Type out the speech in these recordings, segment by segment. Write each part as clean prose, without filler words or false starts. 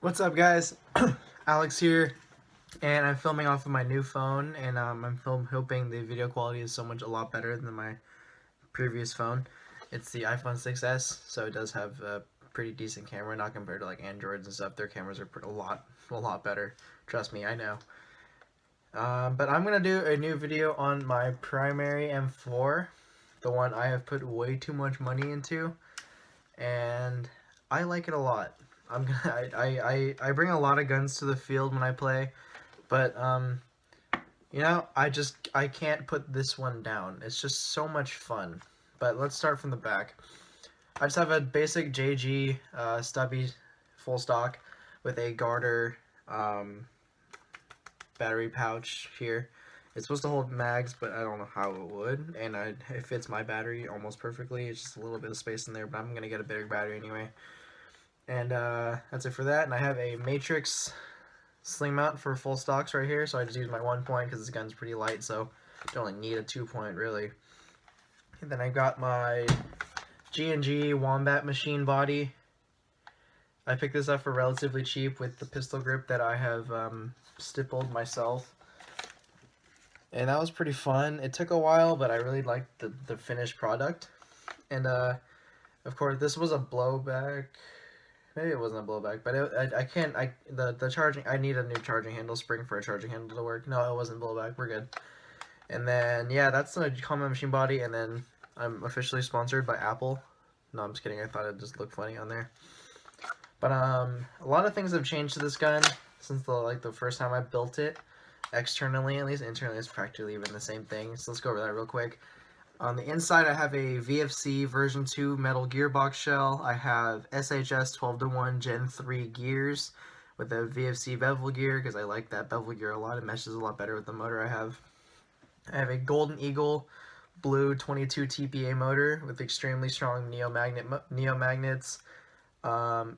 What's up, guys? Alex here, and I'm filming off of my new phone, and I'm hoping the video quality is a lot better than my previous phone. It's the iPhone 6s, so it does have a pretty decent camera, not compared to like Androids and stuff. Their cameras are a lot better. Trust me, I know. But I'm gonna do a new video on my primary M4, the one I have put way too much money into, and I like it a lot. I bring a lot of guns to the field when I play, but I can't put this one down. It's just so much fun. But let's start from the back. I just have a basic JG stubby full stock with a garter battery pouch here. It's supposed to hold mags, but I don't know how it would, and it fits my battery almost perfectly. It's just a little bit of space in there, but I'm gonna get a bigger battery anyway. And that's it for that. And I have a Matrix sling mount for full stocks right here, so I just use my 1 point because this gun's pretty light, so I don't really need a 2 point really. And then I got my G&G wombat machine body. I picked this up for relatively cheap with the pistol grip that I have stippled myself. And that was pretty fun. It took a while, but I really liked the finished product. And of course, this was a blowback. Maybe it wasn't a blowback, but the charging, I need a new charging handle spring for a charging handle to work. No, it wasn't blowback, we're good. And then, yeah, that's the common machine body, and then I'm officially sponsored by Apple. No, I'm just kidding, I thought it'd just look funny on there. But, a lot of things have changed to this gun since the first time I built it. Externally, at least. Internally, it's practically even the same thing, so let's go over that real quick. On the inside, I have a VFC version 2 metal gearbox shell. I have SHS 12-to-1 Gen 3 gears with a VFC bevel gear because I like that bevel gear a lot. It meshes a lot better with the motor I have. I have a Golden Eagle blue 22 TPA motor with extremely strong neo-magnets.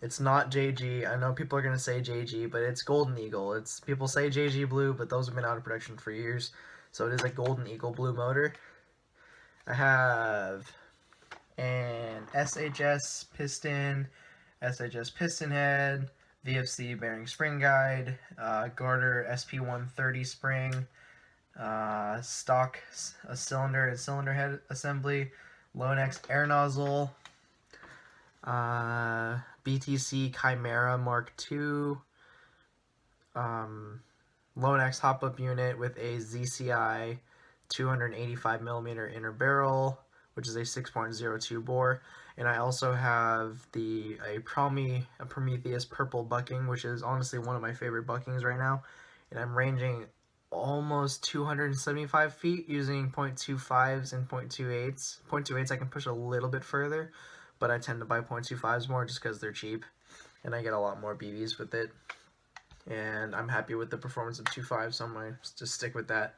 It's not JG. I know people are going to say JG, but it's Golden Eagle. People say JG blue, but those have been out of production for years. So it is a Golden Eagle blue motor. I have an SHS piston head, VFC bearing spring guide, Garter SP130 spring, stock cylinder and cylinder head assembly, Lonex air nozzle, BTC Chimera Mark II, Lonex hop-up unit with a ZCI 285mm inner barrel, which is a 6.02 bore, and I also have a Prometheus purple bucking, which is honestly one of my favorite buckings right now, and I'm ranging almost 275 feet using .25s and .28s. .28s I can push a little bit further, but I tend to buy .25s more just because they're cheap, and I get a lot more BBs with it, and I'm happy with the performance of 2.5, so I'm going to just stick with that.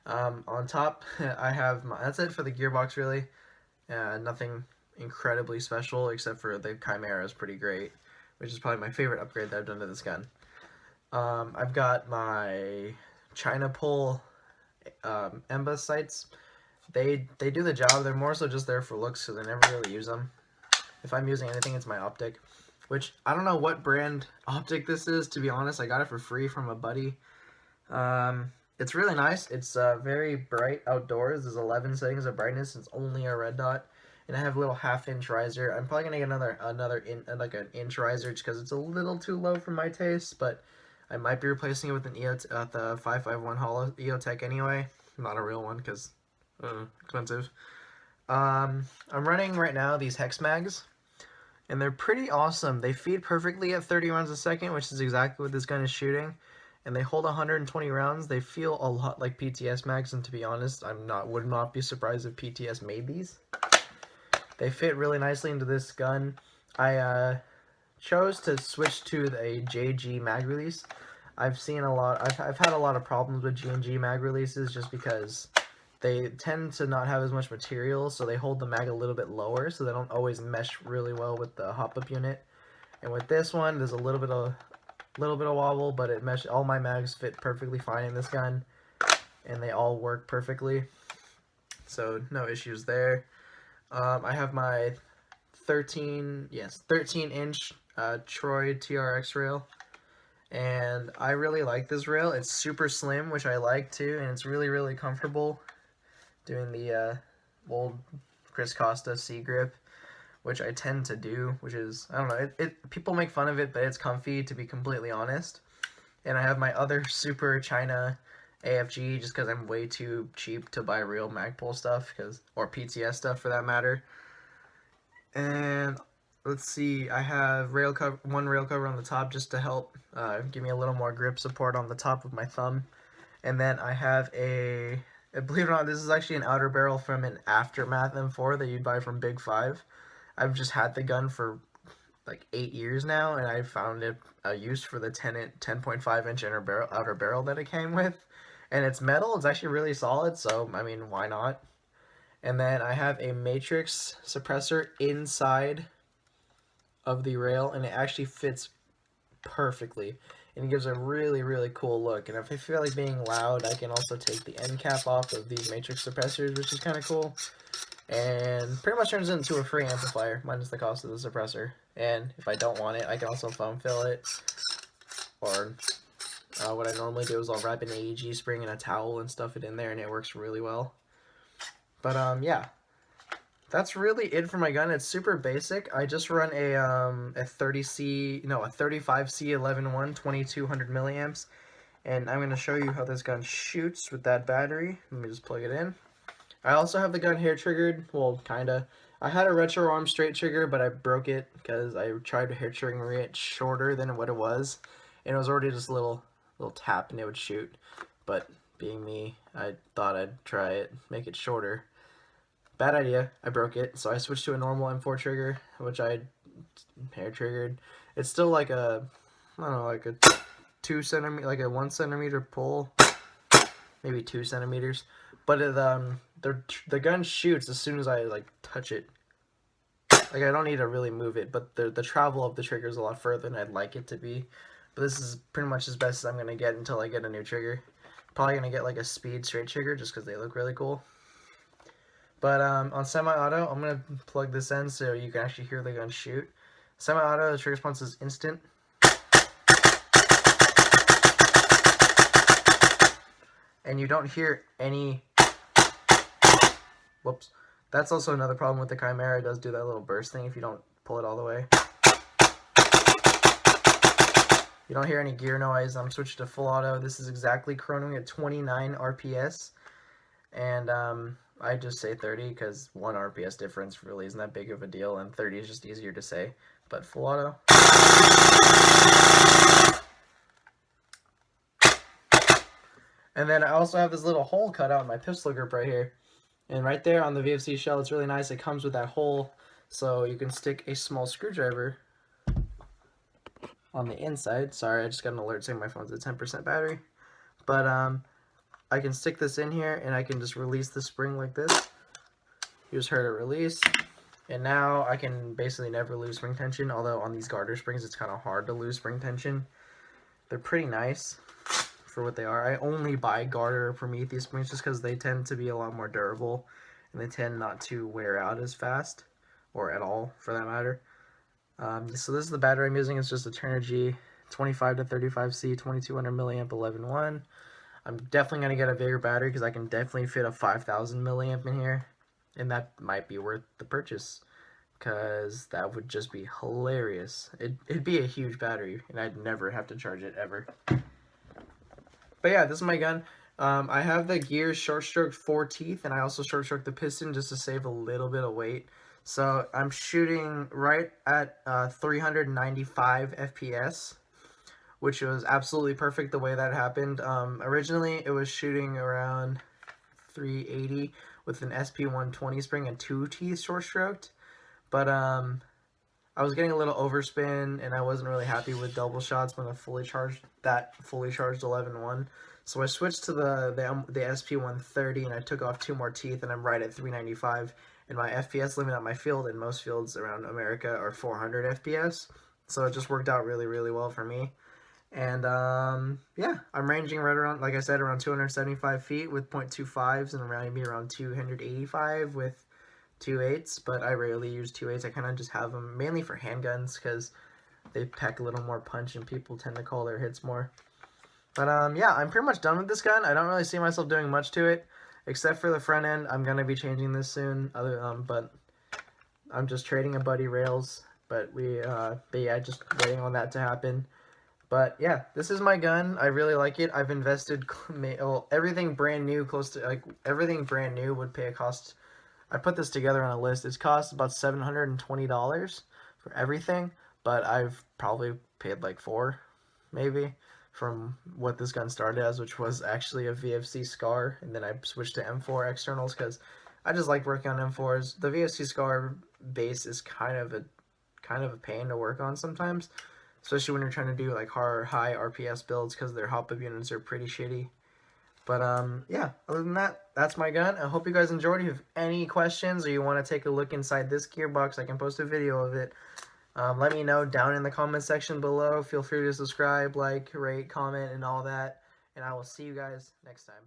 On top, I have that's it for the gearbox really. Nothing incredibly special except for the Chimera is pretty great, which is probably my favorite upgrade that I've done to this gun. I've got my China Pole MBUS sights. They do the job. They're more so just there for looks, so they never really use them. If I'm using anything, it's my optic, which I don't know what brand optic this is, to be honest. I got it for free from a buddy. It's really nice. It's very bright outdoors. There's 11 settings of brightness. It's only a red dot, and I have a little half-inch riser. I'm probably gonna get an inch riser just because it's a little too low for my taste. But I might be replacing it with the 551 Hollow EOTech anyway. Not a real one because expensive. I'm running right now these hex mags, and they're pretty awesome. They feed perfectly at 30 rounds a second, which is exactly what this gun is shooting. And they hold 120 rounds. They feel a lot like PTS mags, and to be honest, would not be surprised if PTS made these. They fit really nicely into this gun. I chose to switch to a JG mag release. I've had a lot of problems with G&G mag releases just because they tend to not have as much material, so they hold the mag a little bit lower, so they don't always mesh really well with the hop-up unit. And with this one, there's a little bit of wobble, but all my mags fit perfectly fine in this gun, and they all work perfectly, so no issues there. I have my 13-inch Trx Rail. and I really like this rail. It's super slim, which I like too, and it's really, really comfortable doing the old Chris Costa C grip, which I tend to do, which is, I don't know, people make fun of it, but it's comfy, to be completely honest. And I have my other super China AFG, just because I'm way too cheap to buy real Magpul stuff, or PTS stuff for that matter. And let's see, I have one rail cover on the top just to help give me a little more grip support on the top of my thumb. And then I have believe it or not, this is actually an outer barrel from an Aftermath M4 that you'd buy from Big 5. I've just had the gun for like 8 years now, and I found it a use for the 10.5-inch outer barrel that it came with. And it's metal, it's actually really solid, so I mean, why not? And then I have a matrix suppressor inside of the rail, and it actually fits perfectly. And it gives a really, really cool look. And if I feel like being loud, I can also take the end cap off of these matrix suppressors, which is kind of cool. And pretty much turns it into a free amplifier, minus the cost of the suppressor. And if I don't want it, I can also foam fill it. Or what I normally do is I'll wrap an AEG spring in a towel and stuff it in there, and it works really well. But yeah, that's really it for my gun. It's super basic. I just run a 35C11-1 2200 milliamps, and I'm gonna show you how this gun shoots with that battery. Let me just plug it in. I also have the gun hair triggered. Well, kinda. I had a retro arm straight trigger, but I broke it because I tried to hair trigger it shorter than what it was, and it was already just a little tap and it would shoot. But being me, I thought I'd try it, make it shorter. Bad idea. I broke it, so I switched to a normal M4 trigger, which I hair triggered. It's still like a, I don't know, like a 2 centimeter, like a 1 centimeter pull, maybe 2 centimeters. But it, the gun shoots as soon as I like touch it. Like, I don't need to really move it, but the travel of the trigger is a lot further than I'd like it to be. But this is pretty much as best as I'm gonna get until I get a new trigger. Probably gonna get like a speed straight trigger just because they look really cool. But on semi-auto, I'm going to plug this in so you can actually hear the gun shoot. Semi-auto, the trigger response is instant. And you don't hear any... Whoops. That's also another problem with the Chimera. It does do that little burst thing if you don't pull it all the way. You don't hear any gear noise. I'm switched to full auto. This is exactly chronoing at 29 RPS. And I just say 30 because 1 RPS difference really isn't that big of a deal, and 30 is just easier to say. But full auto. And then I also have this little hole cut out in my pistol grip right here. And right there on the VFC shell, it's really nice. It comes with that hole, so you can stick a small screwdriver on the inside. Sorry, I just got an alert saying my phone's at 10% battery. But I can stick this in here, and I can just release the spring like this. You just heard it release. And now I can basically never lose spring tension, although on these garter springs it's kind of hard to lose spring tension. They're pretty nice for what they are. I only buy garter Prometheus springs just because they tend to be a lot more durable, and they tend not to wear out as fast, or at all for that matter. So this is the battery I'm using. It's just a Turnigy 25 to 35C 2200 milliamp 11-1. I'm definitely going to get a bigger battery because I can definitely fit a 5000 milliamp in here, and that might be worth the purchase because that would just be hilarious. It'd be a huge battery, and I'd never have to charge it ever. But yeah, this is my gun. I have the gears short stroked 4 teeth, and I also short stroked the piston just to save a little bit of weight. So I'm shooting right at 395 FPS, which was absolutely perfect the way that happened. Originally, it was shooting around 380 with an SP120 spring and 2 teeth short stroked. But I was getting a little overspin, and I wasn't really happy with double shots when I fully charged 11-1. So I switched to the SP130, and I took off 2 more teeth, and I'm right at 395. And my FPS limit on my field, in most fields around America, are 400 FPS. So it just worked out really, really well for me. And yeah, I'm ranging right around, like I said, around 275 feet with .25s, and around 285 with 2.8s, but I rarely use 2.8s. I kind of just have them mainly for handguns because they pack a little more punch and people tend to call their hits more. But yeah, I'm pretty much done with this gun. I don't really see myself doing much to it, except for the front end. I'm gonna be changing this soon. But I'm just trading a buddy rails. But yeah, just waiting on that to happen. But yeah, this is my gun. I really like it. I've invested everything brand new, close to like everything brand new would pay a cost. I put this together on a list. It's cost about $720 for everything, but I've probably paid like $4, maybe, from what this gun started as, which was actually a VFC Scar, and then I switched to M4 externals because I just like working on M4s. The VFC Scar base is kind of a pain to work on sometimes, especially when you're trying to do like high RPS builds because their hop-up units are pretty shitty. But yeah, other than that, that's my gun. I hope you guys enjoyed. If you have any questions or you want to take a look inside this gearbox, I can post a video of it. Let me know down in the comment section below. Feel free to subscribe, like, rate, comment, and all that. And I will see you guys next time.